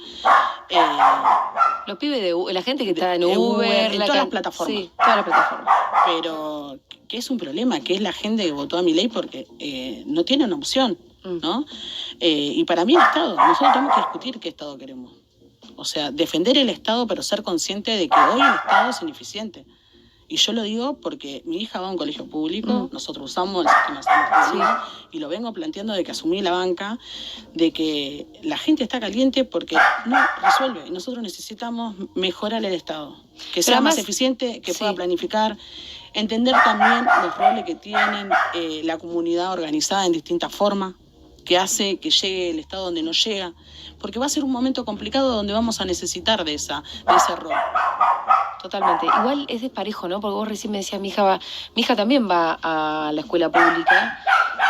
Los pibes la gente que está en de Uber, en todas las plataformas. Sí, todas las plataformas. Pero que es un problema, que es la gente que votó a Milei porque no tiene una opción, ¿no? Y para mí el Estado, nosotros tenemos que discutir qué Estado queremos. O sea, defender el Estado, pero ser consciente de que hoy el Estado es ineficiente. Y yo lo digo porque mi hija va a un colegio público, nosotros usamos el sistema de salud público, y lo vengo planteando de que asumí la banca, de que la gente está caliente porque no resuelve. Y nosotros necesitamos mejorar el Estado, que sea además, más eficiente, que pueda planificar, entender también los roles que tienen la comunidad organizada en distintas formas, que hace que llegue el Estado donde no llega, porque va a ser un momento complicado donde vamos a necesitar de ese rol. Totalmente. Igual es desparejo, ¿no? Porque vos recién me decías, mi hija también va a la escuela pública,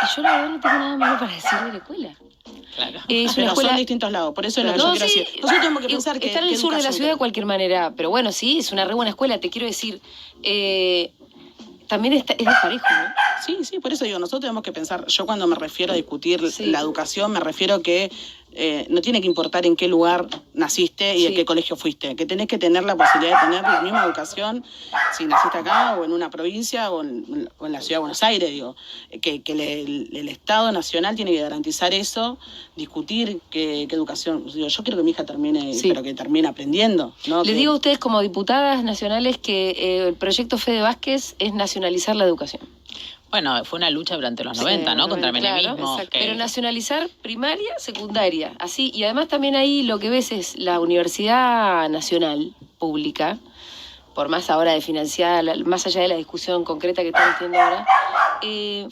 y yo la verdad no tengo nada malo para decir de la escuela. Claro. Es una Pero escuela... son distintos lados, por eso es lo que yo quiero decir. Nosotros tenemos que pensar que está en el sur de la ciudad de cualquier manera, pero bueno, sí, es una re buena escuela, te quiero decir, también es desparejo, ¿no? Sí, por eso digo, nosotros tenemos que pensar, yo cuando me refiero a discutir la educación, me refiero que no tiene que importar en qué lugar naciste y en qué colegio fuiste, que tenés que tener la posibilidad de tener la misma educación si naciste acá o en una provincia o en la ciudad de Buenos Aires, digo, que el Estado Nacional tiene que garantizar eso, discutir qué educación, digo, yo quiero que mi hija termine, pero que termine aprendiendo, ¿no? Les digo a ustedes como diputadas nacionales que el proyecto Fede Vázquez es nacionalizar la educación. Bueno, fue una lucha durante los 90, ¿no? Contra el menemismo. Pero nacionalizar primaria, secundaria, así. Y además también ahí lo que ves es la Universidad Nacional Pública, por más ahora de financiar, más allá de la discusión concreta que estamos teniendo ahora,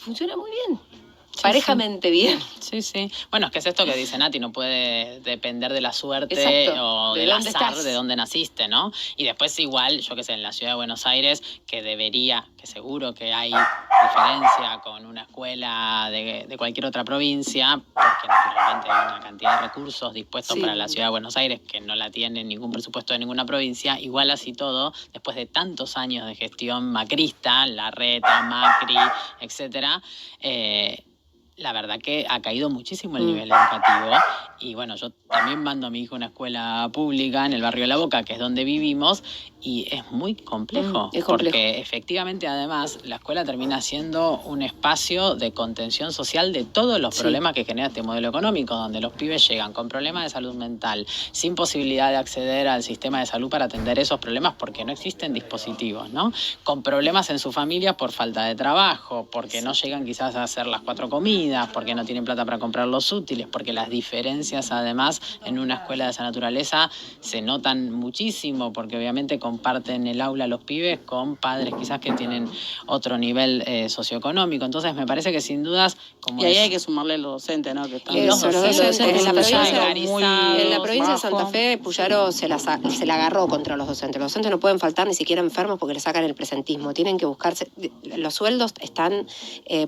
funciona muy bien. Parejamente bien. Sí. Bueno, es que es esto que dice Nati, no puede depender de la suerte o de del dónde azar estás. de dónde naciste, ¿no? Y después igual, yo qué sé, en la ciudad de Buenos Aires, que seguro que hay diferencia con una escuela de cualquier otra provincia, porque naturalmente hay una cantidad de recursos dispuestos para la ciudad de Buenos Aires que no la tiene ningún presupuesto de ninguna provincia. Igual así todo, después de tantos años de gestión macrista, Larreta, Macri, etcétera, la verdad que ha caído muchísimo el nivel educativo. Y bueno, yo también mando a mi hijo a una escuela pública en el barrio de La Boca, que es donde vivimos, y es muy complejo. Es complejo. Porque efectivamente, además, la escuela termina siendo un espacio de contención social de todos los problemas que genera este modelo económico, donde los pibes llegan con problemas de salud mental, sin posibilidad de acceder al sistema de salud para atender esos problemas porque no existen dispositivos, ¿no? Con problemas en sus familias por falta de trabajo, porque no llegan quizás a hacer las 4 comidas, porque no tienen plata para comprar los útiles, porque las diferencias además en una escuela de esa naturaleza se notan muchísimo, porque obviamente comparten el aula los pibes con padres quizás que tienen otro nivel socioeconómico. Entonces me parece que sin dudas... Y ahí hay que sumarle a los docentes, ¿no? Que están Los docentes en la provincia de bajos. Santa Fe, Puyaro se la agarró contra los docentes. Los docentes no pueden faltar ni siquiera enfermos porque le sacan el presentismo. Tienen que buscarse, los sueldos están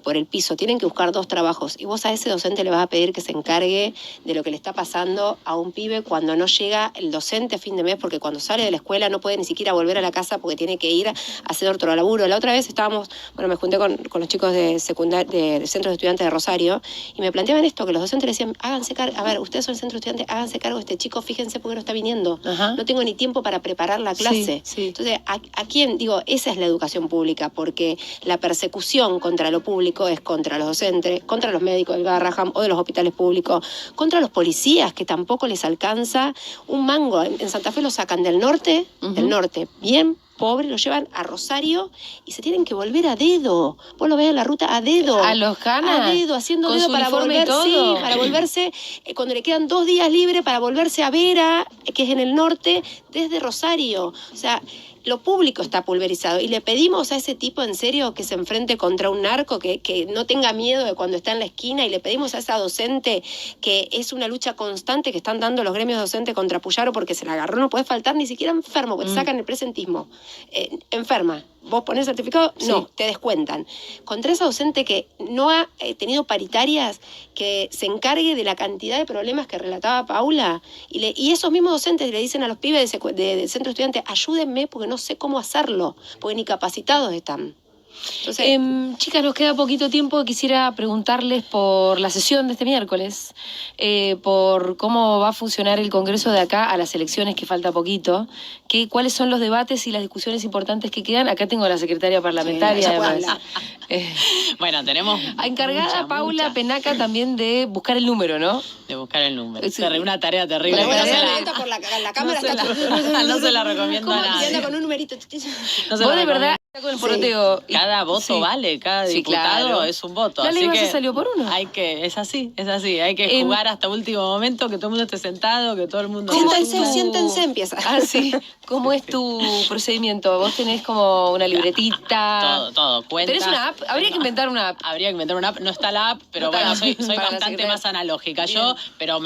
por el piso, tienen que buscar 2 trabajos. Y vos a ese docente le vas a pedir que se encargue de lo que le está pasando a un pibe cuando no llega el docente a fin de mes, porque cuando sale de la escuela no puede ni siquiera volver a la casa porque tiene que ir a hacer otro laburo. La otra vez me junté con los chicos de centros de estudiantes de Rosario y me planteaban esto, que los docentes le decían, háganse cargo, a ver, ustedes son el centro de estudiantes, háganse cargo de este chico, fíjense por qué no está viniendo. No tengo ni tiempo para preparar la clase. Entonces, ¿a quién? Digo, esa es la educación pública, porque la persecución contra lo público es contra los docentes, contra los médicos del Garraham o de los hospitales públicos, contra los policías, que tampoco les alcanza un mango. En Santa Fe lo sacan del norte, bien pobre, lo llevan a Rosario y se tienen que volver a dedo. Vos lo ves en la ruta a dedo. ¿A los canas? A dedo, haciendo ¿Con dedo su para uniforme y volver, todo? para volverse, cuando le quedan 2 días libres, para volverse a Vera, que es en el norte, desde Rosario. O sea, lo público está pulverizado. Y le pedimos a ese tipo, en serio, que se enfrente contra un narco, que no tenga miedo de cuando está en la esquina, y le pedimos a esa docente, que es una lucha constante que están dando los gremios docentes contra Puyaro, porque se la agarró, no puede faltar ni siquiera enfermo, porque te sacan el presentismo. Enferma. Vos ponés certificado, no, te descuentan. Contra esa docente que no ha tenido paritarias, que se encargue de la cantidad de problemas que relataba Paula, y esos mismos docentes le dicen a los pibes de centro de estudiantes, ayúdenme porque no sé cómo hacerlo, porque ni capacitados están. Entonces, Chicas, nos queda poquito tiempo. Quisiera preguntarles por la sesión de este miércoles, por cómo va a funcionar el Congreso de acá a las elecciones, que falta poquito, cuáles son los debates y las discusiones importantes que quedan. Acá tengo a la secretaria parlamentaria, ella puede además. Bueno, tenemos Encargada Paula Penaca también de buscar el número, ¿no? de buscar el número. Sí. Una tarea terrible. bueno, que se no la se vuelta por la cámara. no se la recomiendo a Y anda nadie. con un numerito. No se Vos la de verdad recomiendo. con el poroteo. Cada voto Sí. vale, cada Sí, diputado claro. es un voto. La ley así base que salió por uno. es así. Hay que jugar hasta último momento, que todo el mundo esté sentado, que todo el mundo... Siéntense, empieza. Ah, sí. ¿Cómo es tu procedimiento? ¿Vos tenés como una libretita? Todo, cuenta. ¿Tenés una app? Habría que inventar una app. Habría que inventar una app. No está la app, pero No está bueno, la soy app para la bastante secretaria. más analógica Bien. yo, pero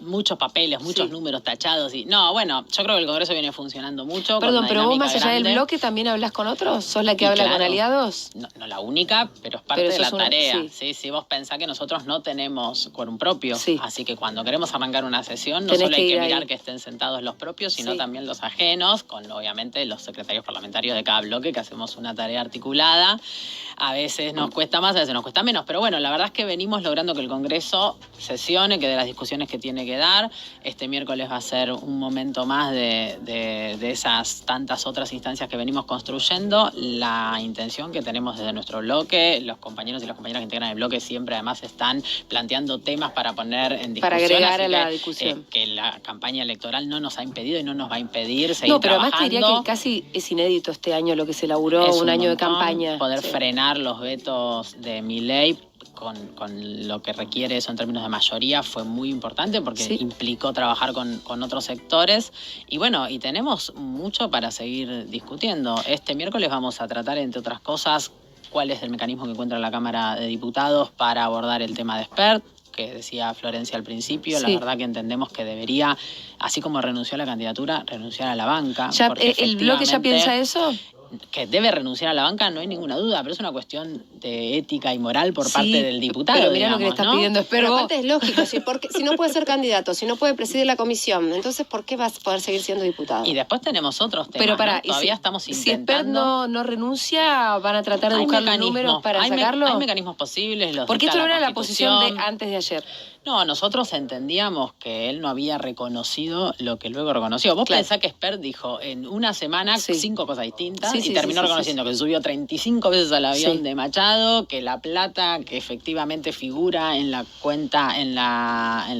muchos papeles, muchos Sí. números tachados. No, bueno, yo creo que el Congreso viene funcionando mucho. con Perdón, una pero vos dinámica más allá del grande. bloque también hablas con otros. ¿Sos la que Y habla con claro. aliados? No la única, pero es parte Pero de la sos una- tarea. sí. Sí, vos pensás que nosotros no tenemos quórum propio. Sí. Así que cuando queremos arrancar una sesión, no Tenés solo que hay ir que ahí. mirar que estén sentados los propios, sino Sí. también los ajenos, con obviamente los secretarios parlamentarios de cada bloque, que hacemos una tarea articulada. A veces nos cuesta más, a veces nos cuesta menos, pero bueno, la verdad es que venimos logrando que el Congreso sesione, que de las discusiones que tiene que dar. Este miércoles va a ser un momento más de esas tantas otras instancias que venimos construyendo. La intención que tenemos desde nuestro bloque, los compañeros y las compañeras que integran el bloque siempre además están planteando temas para poner en discusión. Para agregar así a la que, discusión. que la campaña electoral no nos ha impedido y no nos va a impedir seguir No, pero además te trabajando. diría que casi es inédito este año lo que se elaboró, Es un año de montón. campaña. Poder Sí. frenar los vetos de Milei con lo que requiere eso en términos de mayoría fue muy importante porque Sí. implicó trabajar con otros sectores. Y bueno, y tenemos mucho para seguir discutiendo. Este miércoles vamos a tratar, entre otras cosas, cuál es el mecanismo que encuentra la Cámara de Diputados para abordar el tema de expert, que decía Florencia al principio. Sí. La verdad que entendemos que debería, así como renunció a la candidatura, renunciar a la banca. Ya, porque ¿el bloque ya efectivamente piensa eso? que debe renunciar a la banca, no hay ninguna duda, pero es una cuestión de ética y moral por Sí, parte del diputado. pero mirá lo que le digamos, estás ¿no? pidiendo, Pero espero. aparte es lógico, si no puede ser candidato, si no puede presidir la comisión, entonces ¿por qué vas a poder seguir siendo diputado? Y después tenemos otros temas. Pero ¿no? Todavía estamos si Expert intentando. no renuncia, van a tratar de Hay buscar los mecanismos, números para hay sacarlo. hay mecanismos posibles. Los Porque dicta esto no era la Constitución. posición de antes de ayer. No, nosotros entendíamos que él no había reconocido lo que luego reconoció. Vos Claro. pensás que Expert dijo en una semana Sí. 5 cosas distintas Sí, y sí, terminó sí, sí, reconociendo que subió 35 veces al avión Sí. de Machado, que la plata que efectivamente figura en la cuenta, en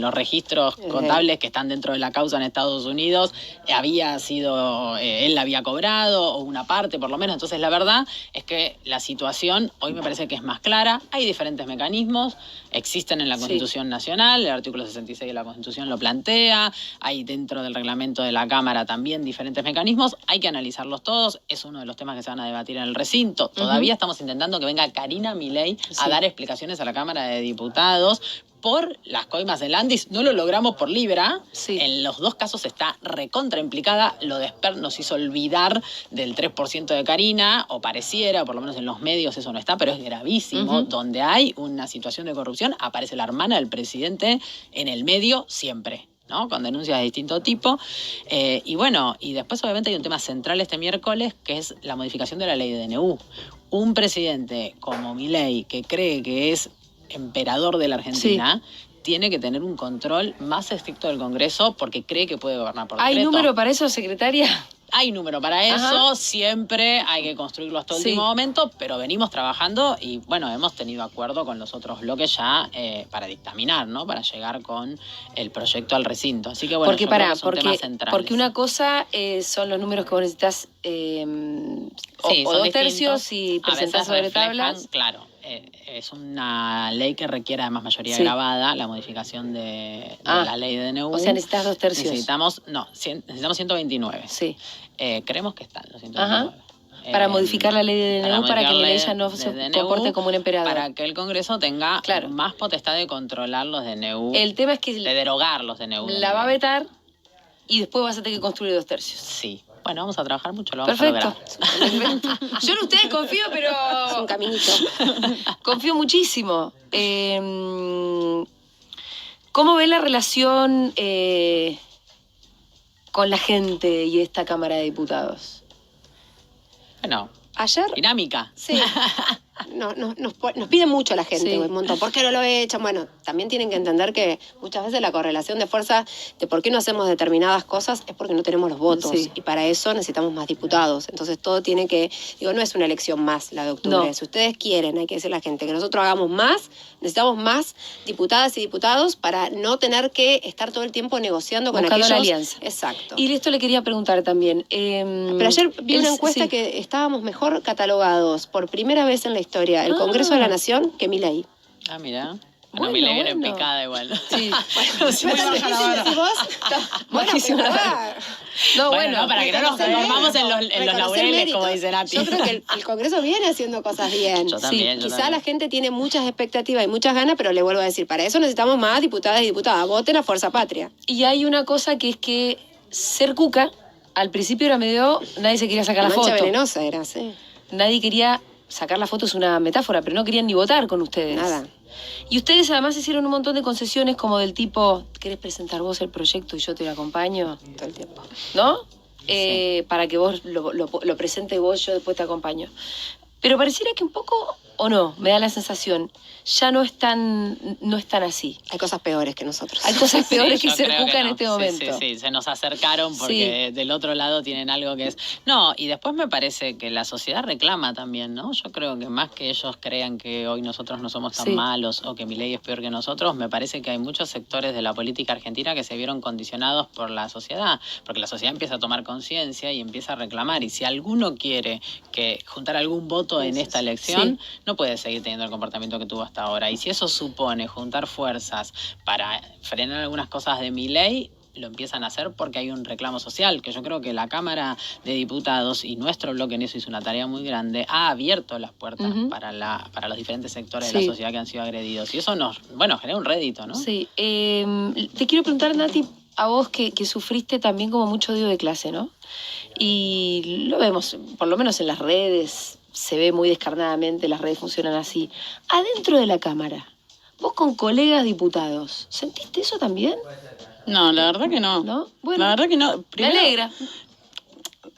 los registros contables que están dentro de la causa en Estados Unidos, había sido, él la había cobrado, o una parte por lo menos. Entonces la verdad es que la situación hoy me parece que es más clara. Hay diferentes mecanismos, existen en la Sí. Constitución Nacional, el artículo 66 de la Constitución lo plantea, hay dentro del reglamento de la Cámara también diferentes mecanismos, hay que analizarlos todos, es uno de los temas que se van a debatir en el recinto. Todavía estamos intentando que venga Karina Milei a Sí. dar explicaciones a la Cámara de Diputados por las coimas de Landis. No lo logramos por Libra. Sí. En los dos casos está recontra implicada. Lo de Expert nos hizo olvidar del 3% de Karina, o pareciera, o por lo menos en los medios eso no está, pero es gravísimo. Donde hay una situación de corrupción, aparece la hermana del presidente en el medio siempre, ¿no? Con denuncias de distinto tipo. Y bueno, y después obviamente hay un tema central este miércoles, que es la modificación de la ley de DNU. Un presidente como Milei, que cree que es emperador de la Argentina, tiene que tener un control más estricto del Congreso porque cree que puede gobernar por ¿Hay decreto. número para eso, secretaria? Hay número para eso, Ajá. siempre hay que construirlo hasta el Sí. último momento, pero venimos trabajando y bueno, hemos tenido acuerdo con los otros bloques ya para dictaminar, ¿no? Para llegar con el proyecto al recinto. Así que bueno, Porque yo creo pará, que son temas centrales. porque una cosa son los números que vos necesitas Sí, o son 2 tercios distintos. y A presentás veces sobre reflejan, tablas. Claro, es una ley que requiere además mayoría Sí. grabada, la modificación de Ah, la ley de DNU. O sea, necesitas 2 tercios. Necesitamos 129. Sí. Creemos que están los 129. Para modificar la ley de para DNU para que modificar Milei la ya no de se DNU, comporte como un emperador. Para que el Congreso tenga Claro. más potestad de controlar los DNU, El tema es de que derogar los DNU. la va a vetar y después vas a tener que construir 2 tercios. Sí. Bueno, vamos a trabajar mucho, lo vamos Perfecto. a lograr. Yo en ustedes confío, pero Es un caminito. confío muchísimo. ¿Cómo ve la relación con la gente y esta Cámara de Diputados? Bueno, Ayer, Dinámica. sí. Nos pide mucho la gente, Sí. un montón. ¿Por qué no lo echan? Bueno, también tienen que entender que muchas veces la correlación de fuerza de por qué no hacemos determinadas cosas es porque no tenemos los votos. Sí. Y para eso necesitamos más diputados. Entonces todo tiene que... Digo, no es una elección más la de octubre. No. Si ustedes quieren, hay que decirle a la gente que nosotros hagamos más, necesitamos más diputadas y diputados para no tener que estar todo el tiempo negociando con Buscando aquellos... la alianza. Exacto. Y esto le quería preguntar también. Pero ayer vi una encuesta sí. que estábamos mejor catalogados por primera vez en la historia el Congreso de la Nación que Milei. Ah, mira. Bueno, Bueno, mi ley viene en bueno. picada igual. Sí. ¿No es tan difícil decir vos? Bueno, Bajísima la pero, vara. No, bueno. no, para que no nos reconocer dormamos en los reconocer laureles, méritos. como dice Nati. Yo creo que el Congreso viene haciendo cosas bien. Yo también, yo Quizá también. la gente tiene muchas expectativas y muchas ganas, pero le vuelvo a decir, para eso necesitamos más diputadas y diputadas. Voten a Fuerza Patria. Y hay una cosa que es que ser cuca, al principio era medio, nadie se quería sacar la Mancha foto. venenosa era, sí. Nadie quería sacar la foto, es una metáfora, pero no querían ni votar con ustedes. Nada. Y ustedes además hicieron un montón de concesiones como del tipo, ¿querés presentar vos el proyecto y yo te lo acompaño? Todo el tiempo. ¿No? Para que vos lo presentes vos, yo después te acompaño. Pero pareciera que un poco, o no, me da la sensación, ya no es tan así. Hay cosas peores que nosotros. Hay cosas peores Sí, que yo ser creo cuca en no. este Sí, momento. Sí, se nos acercaron porque del otro lado tienen algo que es... No, y después me parece que la sociedad reclama también, ¿no? Yo creo que más que ellos crean que hoy nosotros no somos tan Sí. malos o que Milei es peor que nosotros, me parece que hay muchos sectores de la política argentina que se vieron condicionados por la sociedad, porque la sociedad empieza a tomar conciencia y empieza a reclamar, y si alguno quiere que juntar algún voto en esta elección, no puede seguir teniendo el comportamiento que tuvo hasta ahora, y si eso supone juntar fuerzas para frenar algunas cosas de Milei, lo empiezan a hacer porque hay un reclamo social, que yo creo que la Cámara de Diputados y nuestro bloque en eso hizo una tarea muy grande, ha abierto las puertas para los diferentes sectores de Sí. la sociedad que han sido agredidos. Y eso nos, genera un rédito, ¿no? Sí. Te quiero preguntar, Nati, a vos que sufriste también como mucho odio de clase, ¿no? Y lo vemos, por lo menos en las redes, se ve muy descarnadamente, las redes funcionan así. Adentro de la Cámara, vos con colegas diputados, ¿sentiste eso también? No, la verdad que no. ¿No? Bueno, La verdad que no. me Primero, alegra.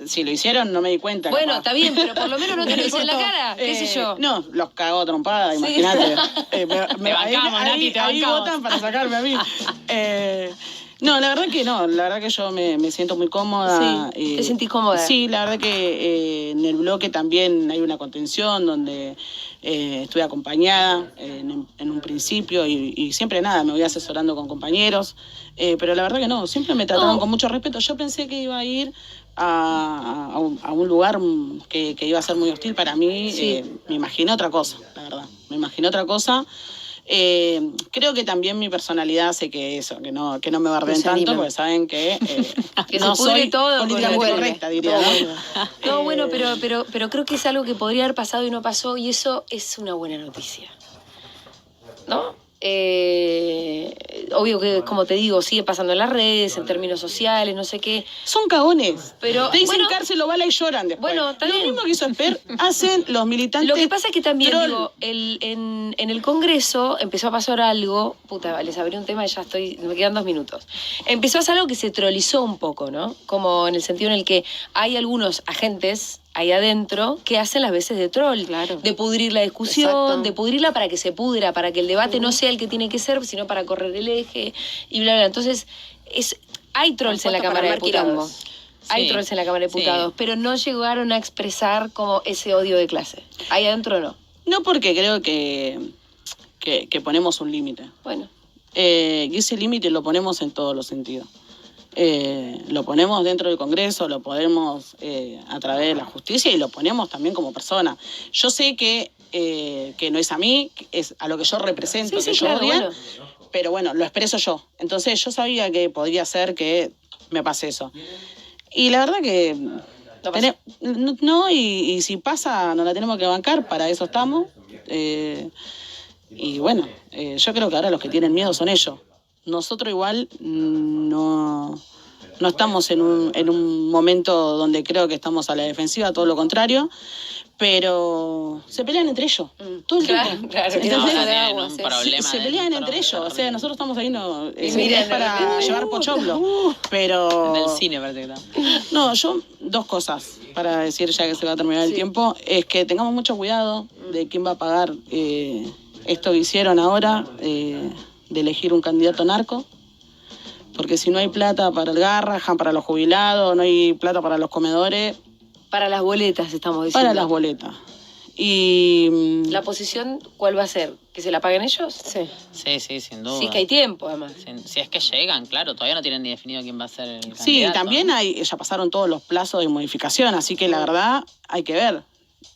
Si lo hicieron, no me di cuenta. Bueno, capaz. está bien, pero por lo menos no te lo hice en la importó. cara, qué sé yo. No, los cagó a trompada, imagínate. Te bancamos, Nati, te ahí bancamos. votan para sacarme a mí. No, la verdad que no. La verdad que yo me siento muy cómoda. Sí, ¿te sentís cómoda? Sí, la verdad que en el bloque también hay una contención donde estuve acompañada en un principio y siempre nada, me voy asesorando con compañeros. Pero la verdad que no, siempre me trataron con mucho respeto. Yo pensé que iba a ir a un lugar que iba a ser muy hostil para mí. Sí. Me imaginé otra cosa, la verdad. Me imaginé otra cosa. Creo que también mi personalidad hace que eso, que no me bardeen se tanto, animan. porque saben que, Que no se pudre soy todo, políticamente vuelve. correcta, diría. ¿no? No, bueno, pero creo que es algo que podría haber pasado y no pasó, y eso es una buena noticia. ¿No? Obvio que, como te digo, sigue pasando en las redes, en términos sociales, no sé qué. Son cagones. Pero, te dicen bueno, cárcel o bala y lloran después. bueno, está lo bien. mismo que hizo Esper hacen los militantes. Lo que pasa es que también, troll. digo, en el Congreso empezó a pasar algo, puta, les abrí un tema y ya me quedan 2 minutos. Empezó a hacer algo que se trolizó un poco, ¿no? Como en el sentido en el que hay algunos agentes ahí adentro que hacen las veces de troll, Claro. de pudrir la discusión, Exacto. de pudrirla para que se pudra, para que el debate no sea el que tiene que ser, sino para correr el eje y bla, bla. Entonces, hay trolls en la Puesto para Cámara de armar quilombo. Diputados. Hay Sí, trolls en la Cámara de sí. Diputados, pero no llegaron a expresar como ese odio de clase. Ahí adentro no. No, porque creo que ponemos un límite. Bueno, Y ese límite lo ponemos en todos los sentidos. Lo ponemos dentro del Congreso, lo ponemos a través de la justicia y lo ponemos también como persona. Yo sé que no es a mí, es a lo que yo represento, Sí, que sí, yo claro, odio, bueno. pero bueno, lo expreso yo. Entonces yo sabía que podría ser que me pase eso. Y la verdad que No pasó. y si pasa, nos la tenemos que bancar, para eso estamos. Y bueno, yo creo que ahora los que tienen miedo son ellos. Nosotros igual no no estamos en un momento donde creo que estamos a la defensiva, todo lo contrario. Pero se pelean entre ellos, todo el tiempo. Claro, ¿Entendés? No, de tienen agua, un sí. problema Se pelean dentro, entre ellos, o sea, nosotros estamos ahí, miran es para llevar pochoclo, pero... Del cine parece que está. No, yo, dos cosas para decir ya que se va a terminar el tiempo, es que tengamos mucho cuidado de quién va a pagar esto que hicieron ahora, de elegir un candidato narco, porque si no hay plata para el Garrahan, para los jubilados, no hay plata para los comedores... Para las boletas, estamos diciendo. Para las boletas. Y... ¿La posición cuál va a ser? ¿Que se la paguen ellos? Sí. Sí, sin duda. Sí, que hay tiempo, además. Si es que llegan, claro, todavía no tienen ni definido quién va a ser el candidato. Sí, también ya pasaron todos los plazos de modificación, así que la verdad hay que ver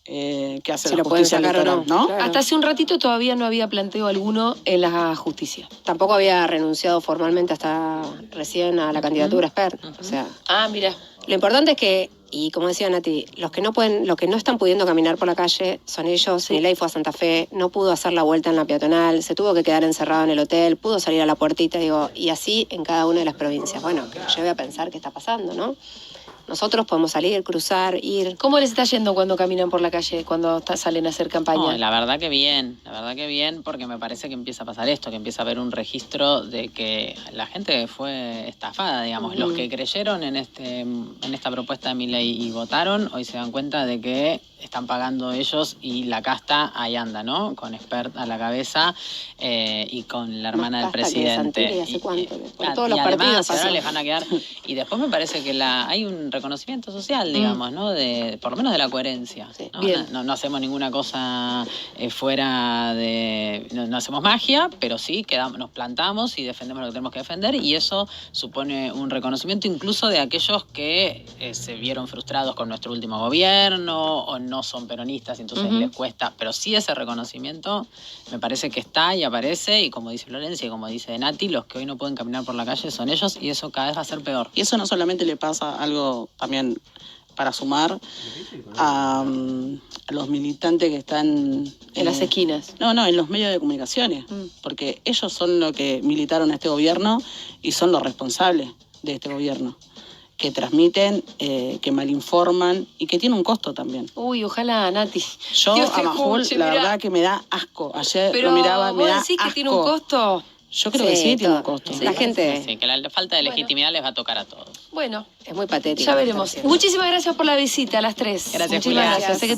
qué hace Si la lo pueden justicia sacar o electoral, no. ¿no? Claro. Hasta hace un ratito todavía no había planteo alguno en la justicia. Tampoco había renunciado formalmente hasta recién a la candidatura expert. O sea, Ah, mira. lo importante es que, y como decía Nati, los que no están pudiendo caminar por la calle son ellos. Milei fue a Santa Fe, no pudo hacer la vuelta en la peatonal, se tuvo que quedar encerrado en el hotel, pudo salir a la puertita, y así en cada una de las provincias. Bueno, que nos lleve a pensar qué está pasando, ¿no? Nosotros podemos salir, cruzar, ir. ¿Cómo les está yendo cuando caminan por la calle, cuando salen a hacer campaña? No, la verdad que bien, porque me parece que empieza a pasar esto, que empieza a haber un registro de que la gente fue estafada, digamos. Los que creyeron en esta propuesta de Milei y votaron, hoy se dan cuenta de que están pagando ellos y la casta ahí anda, ¿no? Con expert a la cabeza y con la hermana del Más casta que presidente. Santilli, ¿hace cuánto? Por y todos los además, partidos ahora pasó. les van a quedar. Y después me parece que hay un reconocimiento social, digamos, ¿no? Por lo menos de la coherencia. Sí. ¿no? Bien. No hacemos ninguna cosa fuera de. No hacemos magia, pero sí nos plantamos y defendemos lo que tenemos que defender, y eso supone un reconocimiento incluso de aquellos que se vieron frustrados con nuestro último gobierno o no son peronistas, entonces les cuesta. Pero sí, ese reconocimiento me parece que está y aparece, y como dice Florencia y como dice Nati, los que hoy no pueden caminar por la calle son ellos, y eso cada vez va a ser peor. Y eso no solamente le pasa algo también para sumar a los militantes que están... En las esquinas. No, en los medios de comunicaciones, porque ellos son los que militaron a este gobierno y son los responsables de este gobierno, que transmiten, que malinforman y que tiene un costo también. Uy, ojalá, Nati. Yo Dios te a Majul, escuche, la mirá. verdad que me da asco. Ayer Pero lo miraba, me vos da decís asco. que tiene un costo. Yo creo que sí, tiene un costo. La gente Sí, que la falta de legitimidad les va a tocar a todos. Bueno, es muy patética. ya veremos. Muchísimas gracias por la visita a las 3. Gracias, Muchísimas Julia. gracias. Sé que